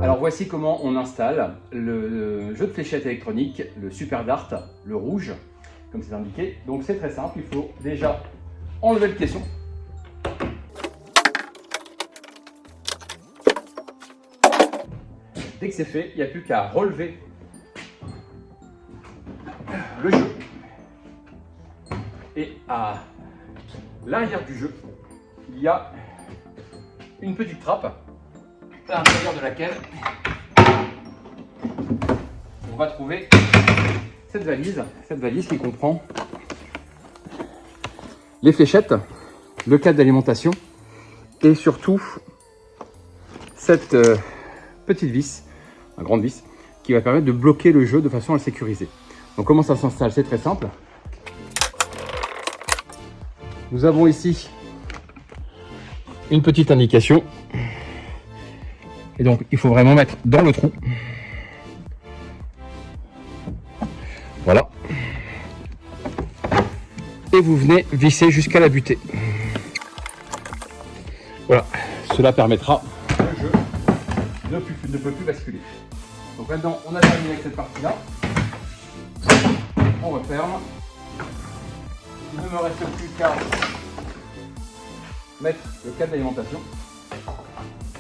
Alors voici comment on installe le jeu de fléchettes électronique, le Super Dart, le rouge, comme c'est indiqué. Donc c'est très simple, il faut déjà enlever le caisson. Dès que c'est fait, il n'y a plus qu'à relever le jeu. Et à l'arrière du jeu, il y a une petite trappe à l'intérieur de laquelle on va trouver cette valise qui comprend les fléchettes, le câble d'alimentation et surtout cette petite vis, une grande vis, qui va permettre de bloquer le jeu de façon à le sécuriser. Donc comment ça s'installe? C'est très simple. Nous avons ici une petite indication. Et donc il faut vraiment mettre dans le trou. Voilà. Et vous venez visser jusqu'à la butée. Voilà. Cela permettra que le jeu ne peut plus basculer. Donc maintenant on a terminé avec cette partie-là. On referme. Il ne me reste plus qu'à mettre le câble d'alimentation.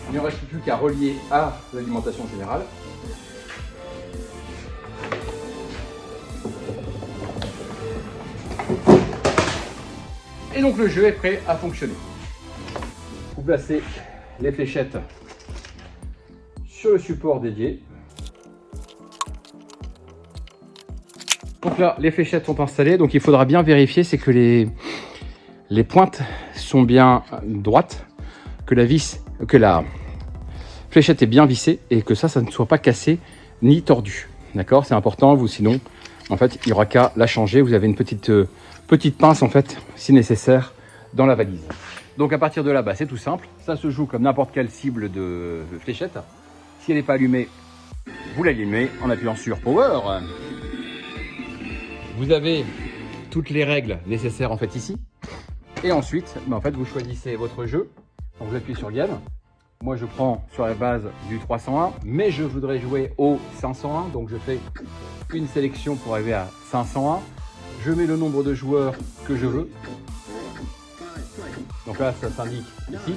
Il ne reste plus qu'à relier à l'alimentation générale. Et donc le jeu est prêt à fonctionner. Vous placez les fléchettes sur le support dédié. Donc là, les fléchettes sont installées, donc il faudra bien vérifier, c'est que les pointes sont bien droites, que la fléchette est bien vissée et que ça ne soit pas cassé ni tordu. D'accord, c'est important, sinon, en fait, il n'y aura qu'à la changer. Vous avez une petite pince, en fait, si nécessaire, dans la valise. Donc à partir de là, c'est tout simple. Ça se joue comme n'importe quelle cible de fléchette. Si elle n'est pas allumée, vous l'allumez en appuyant sur Power. Vous avez toutes les règles nécessaires en fait ici. Et ensuite, en fait, vous choisissez votre jeu. Donc, vous appuyez sur Game. Moi, je prends sur la base du 301, mais je voudrais jouer au 501. Donc, je fais une sélection pour arriver à 501. Je mets le nombre de joueurs que je veux. Donc là, ça s'indique ici.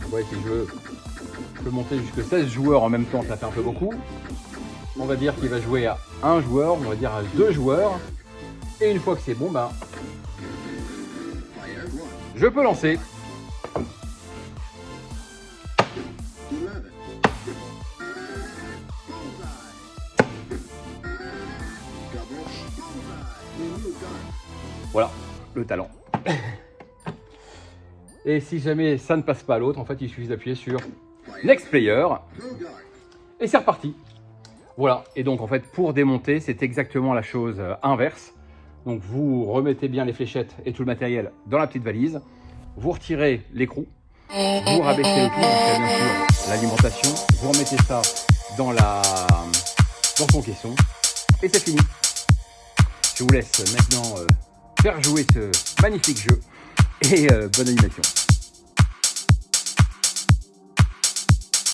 Vous voyez, si je peux monter jusqu'à 16 joueurs en même temps, ça fait un peu beaucoup. On va dire qu'il va jouer à un joueur, on va dire à 2 joueurs. Et une fois que c'est bon, je peux lancer. Voilà, le talent. Et si jamais ça ne passe pas à l'autre, en fait, il suffit d'appuyer sur Next Player. Et c'est reparti. Voilà, et donc en fait, pour démonter, c'est exactement la chose inverse. Donc vous remettez bien les fléchettes et tout le matériel dans la petite valise. Vous retirez l'écrou. Vous rabaissez le tout, donc il y a bien sûr l'alimentation. Vous remettez ça dans son caisson. Et c'est fini. Je vous laisse maintenant faire jouer ce magnifique jeu. Et bonne animation.